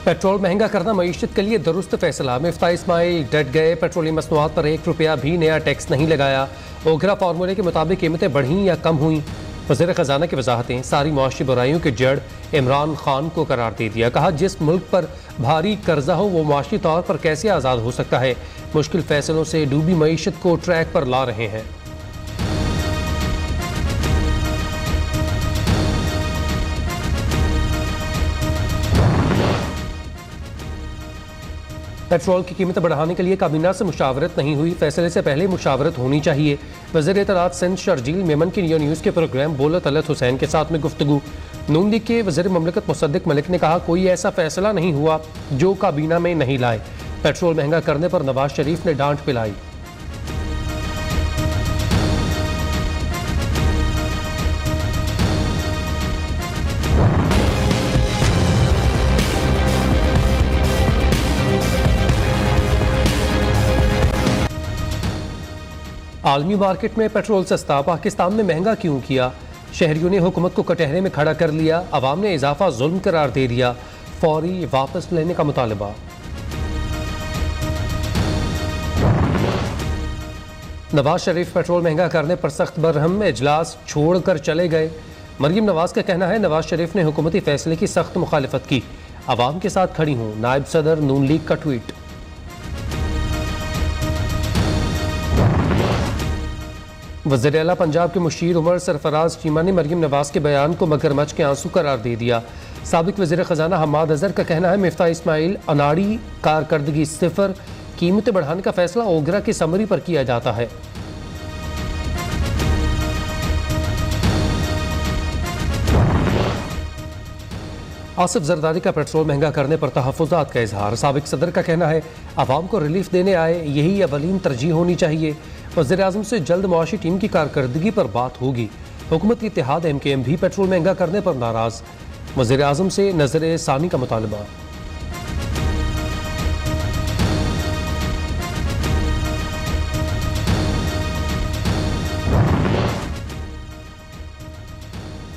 Petrol महंगा करना मईशत के लिए दुरुस्त फैसला। मिफ्ता इस्माइल डट गए, पेट्रोलियम मसनूआत पर 1 रुपया भी नया टैक्स नहीं लगाया। ओगरा फार्मूले के मुताबिक कीमतें बढ़ी या कम हुई। वज़ीर ख़जाना की वजाहतें। सारी मुआशी बुराइयों की जड़ इमरान खान को करार दे दिया। कहा जिस मुल्क पर भारी कर्जा हो वो मुआशी तौर पर कैसे आज़ाद हो सकता है। मुश्किल फैसलों से डूबी मईशत को ट्रैक पर ला रहे हैं। पेट्रोल की कीमतें बढ़ाने के लिए काबीना से मुशावरत नहीं हुई। फैसले से पहले मुशावरत होनी चाहिए। वज़ीर इत्तलात सिंध शर्जील मेमन की न्यूज़ के प्रोग्राम बोलो तलत हुसैन के साथ में गुफ्तगू। नून लीग के वज़ीर ममलकत मुसद्दिक मलिक ने कहा कोई ऐसा फैसला नहीं हुआ जो काबीना में नहीं लाए। पेट्रोल महंगा करने पर नवाज शरीफ ने डांट पिलाई। आलमी मार्केट में पेट्रोल सस्ता, पाकिस्तान में महंगा क्यों किया। शहरियों ने हुकूमत को कटहरे में खड़ा कर लिया। अवाम ने इजाफा जुल्म करार दे दिया। फौरी वापस लेने का मुतालबा। नवाज शरीफ पेट्रोल महंगा करने पर सख्त बरहम, इजलास छोड़कर चले गए। मरीम नवाज का कहना है नवाज शरीफ ने हुकूमती फैसले की सख्त मुखालिफत की। अवाम के साथ खड़ी हूँ, नायब सदर नून लीग का ट्वीट। वज़ीर आला पंजाब के मुशीर उमर सरफराज चीमा ने मरीम नवाज के बयान को मगरमच्छ के आंसू करार दे दिया। साबिक वज़ीर ख़जाना हम्माद अज़हर का कहना है मिफ्ता इस्माइल अनाड़ी, कारकर्दगी सिफर, कीमतें बढ़ाने का फैसला ओगरा की समरी पर किया जाता है। आसिफ जरदारी का पेट्रोल महंगा करने पर तहफ़्फ़ुज़ात का इजहार। साबिक सदर का कहना है अवाम को रिलीफ देने आए, यही अवलीन तरजीह होनी चाहिए। वज़ीर आज़म से जल्द मुआशी टीम की कारकर्दगी पर बात होगी। हुकूमत की इत्तेहाद MKM भी पेट्रोल महंगा करने पर नाराज़। वज़ीर आज़म से नज़र सानी का मुतालबा।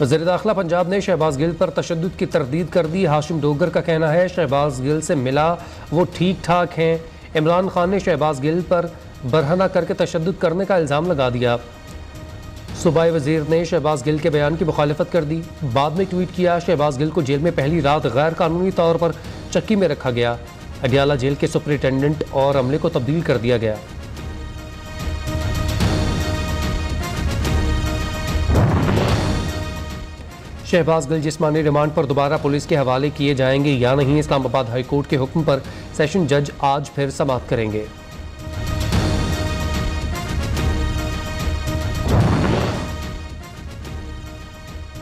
वज़ीर दाखिला पंजाब ने शहबाज गिल पर तशद्दुद की तरदीद कर दी। हाशिम डोगर का कहना है शहबाज गिल से मिला, वो ठीक ठाक हैं। इमरान खान ने शहबाज गिल पर बरहना करके तशद्दुद करने का इल्ज़ाम लगा दिया। सूबाई वज़ीर ने शहबाज गिल के बयान की मुखालिफत कर दी। बाद में ट्वीट किया शहबाज गिल को जेल में पहली रात गैर कानूनी तौर पर चक्की में रखा गया। अडियाला जेल के सुपरिटेंडेंट और अमले को तब्दील कर दिया गया। शहबाज गिल जिस्मानी रिमांड पर दोबारा पुलिस के हवाले किए जाएंगे या नहीं, इस्लामाबाद हाई कोर्ट के हुक्म पर सेशन जज आज फिर समाअत करेंगे।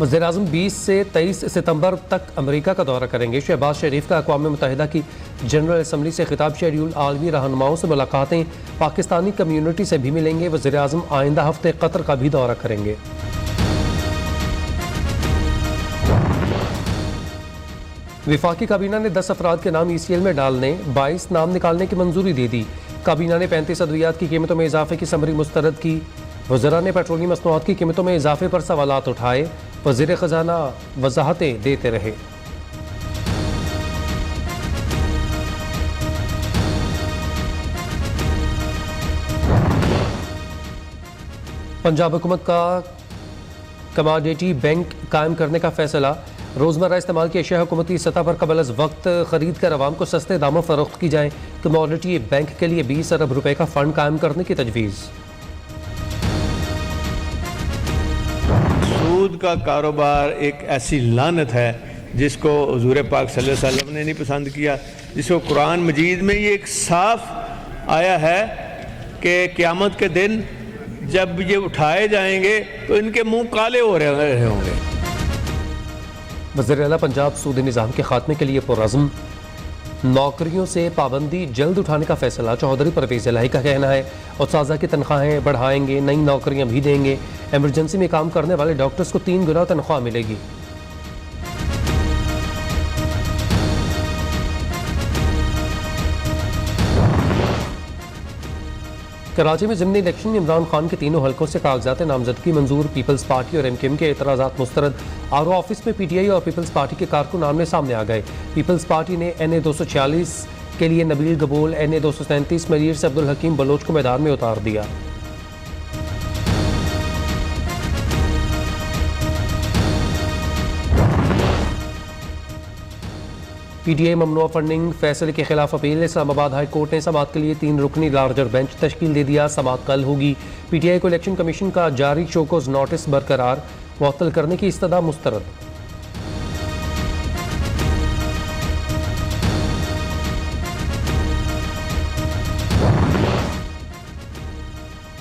वज़ीर आज़म 20 से 23 सितंबर तक अमेरिका का दौरा करेंगे। शहबाज शरीफ का अक़वाम मुत्तहिदा की जनरल असम्बली से खिताब शेड्यूल। आलमी रहनुमाओं से मुलाकातें, पाकिस्तानी कम्यूनिटी से भी मिलेंगे। वज़ीर आज़म आइंदा हफ्ते कतर का भी दौरा करेंगे। विफाकी काबीना ने 10 अफराद के नाम ECL में डालने, 22 नाम निकालने की मंजूरी दे दी। काबीना ने 35 अद्वियात की कीमतों में इजाफे की समरी मुस्तरद की। वज़रा ने पेट्रोलियम मसनूआत की कीमतों में इजाफे पर सवालात उठाए। वज़ीर ख़जाना वजाहतें देते रहे। पंजाब हुकूमत का कमोडिटी बैंक कायम करने का फैसला। रोज़मर्रा इस्तेमाल की अशिया हुकूमती सतह पर कबल अज़ वक्त ख़रीद कर आवाम को सस्ते दामों फ़रोख्त की जाए। कमोडिटी बैंक के लिए 20 अरब रुपए का फ़ंड कायम करने की तजवीज़। सूद का कारोबार एक ऐसी लानत है जिसको हुज़ूर पाक सल्लल्लाहु अलैहि वसल्लम ने नहीं पसंद किया, जिसको कुरान मजीद में ये एक साफ आया है कि क़यामत के दिन जब ये उठाए जाएंगे तो इनके मुंह काले हो रहे होंगे। वज़ीर आला पंजाब सूदी निज़ाम के खात्मे के लिए पुरअज़्म। नौकरियों से पाबंदी जल्द उठाने का फैसला। चौधरी परवेज़ इलाही का कहना है उस्ताज़ा की तनख्वाहें बढ़ाएंगे, नई नौकरियां भी देंगे। एमरजेंसी में काम करने वाले डॉक्टर्स को 3 गुना तनख्वाह मिलेगी। कराची में ज़िमनी इलेक्शन इमरान खान के तीनों हलकों से कागजात नामजदगी मंजूर। पीपल्स पार्टी और MKM के एतराज़ात मुस्तरद। आरओ ऑफिस में PTI और पीपल्स पार्टी के कारकुन आमने सामने आ गए। पीपल्स पार्टी ने NA 246 के लिए नबील गबोल, NA 237 मरीर से अब्दुल हकीम बलोच को मैदान में उतार दिया। PTI ममनुआ फंडिंग फैसले के खिलाफ अपील। इस्लामाबाद हाई कोर्ट ने समाअत के लिए 3 रुकनी लार्जर बेंच तश्कील दे दिया। समाअत कल होगी। PTI को इलेक्शन कमीशन का जारी शोकोज नोटिस बरकरार, मुअत्तल करने की इस्तदा मुस्तरद।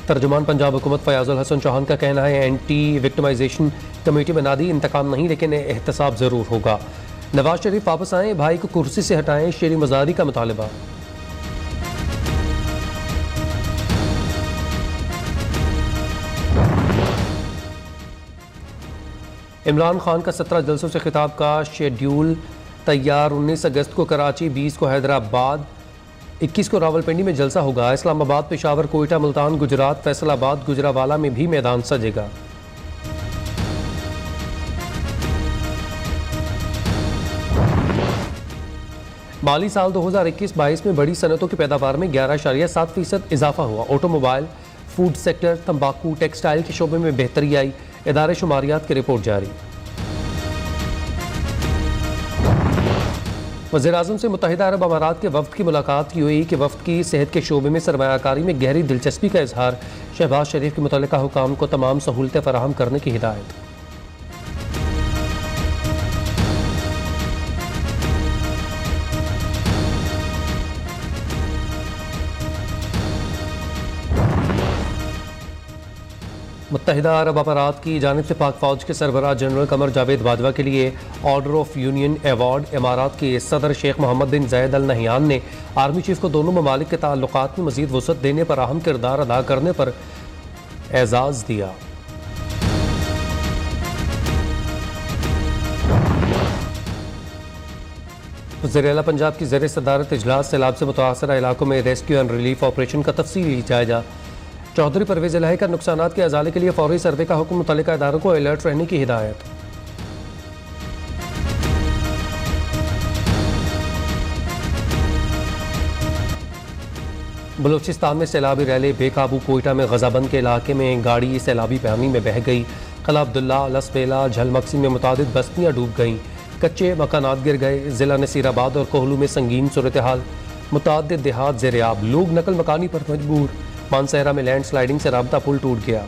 तर्जुमान पंजाब हुकूमत फयाजुल हसन चौहान का कहना है एंटी विक्टिमाइजेशन कमेटी बना दी, इंतकाम नहीं लेकिन एहतसाब ज़रूर होगा। नवाज शरीफ वापस आएँ, भाई को कुर्सी से हटाएं, शेरी मजारी का मुतालबा। इमरान खान का 17 जलसों से खिताब का शेड्यूल तैयार। 19 अगस्त को कराची, 20 को हैदराबाद, 21 को रावलपिंडी में जलसा होगा। इस्लामाबाद, पेशावर, कोयटा, मुल्तान, गुजरात, फैसलाबाद, गुजरावाला में भी मैदान सजेगा। माली साल 2021-22 में बड़ी सनतों की पैदावार में 11.7% इजाफा हुआ। ऑटोमोबाइल, फूड सेक्टर, तंबाकू, टेक्सटाइल के शोबे में बेहतरी आई। इदारे शुमारियात की रिपोर्ट जारी। वज़ीर-ए-आज़म से मुत्तहिदा अरब अमारात के वफ़द की मुलाकात। UAE के वफ़द की सेहत के शोबे में सरमायाकारी में गहरी दिलचस्पी का इजहार। शहबाज शरीफ के मुतल्लिका हुकाम को तमाम सहूलतें फराहम करने की हिदायत। मुत्तहिदा अरब अमारात की जानिब से पाक फ़ौज के सरबराह जनरल कमर जावेद बाजवा के लिए ऑर्डर ऑफ यूनियन अवार्ड। इमारात के सदर शेख मोहम्मद बिन ज़ायद अल नहयान ने आर्मी चीफ को दोनों ममालिक के ताल्लुकात में मज़ीद वसअत देने पर अहम किरदार अदा करने पर एजाज़ दिया। वज़ीर-ए-आला पंजाब की ज़ेर सदारत इजलास। सैलाब से मुतासरा इलाकों में रेस्क्यू एंड रिलीफ ऑपरेशन का तफसीली जायजा। चौधरी परवेज़ इलाही का नुकसानात के अजाले के लिए फौरी सर्वे का हुक्म। मुतल्लिका इदारों को अलर्ट रहने की हिदायत। बलूचिस्तान में सैलाबी रैली बेकाबू। कोयटा में गजाबंद के इलाके में गाड़ी सैलाबी पानी में बह गई। कला अब्दुल्ला, लसबेला, झलमक्सी में मुतादिद बस्तियाँ डूब गईं। कच्चे मकानात गिर गए। ज़िला नसीराबाद और कोहलू में संगीन सूरत हाल। मुतादिद देहात ज़ेर-ए-आब। लोग नकल मकानी पर मजबूर। मानसहरा में लैंड स्लाइडिंग से राबता पुल टूट गया।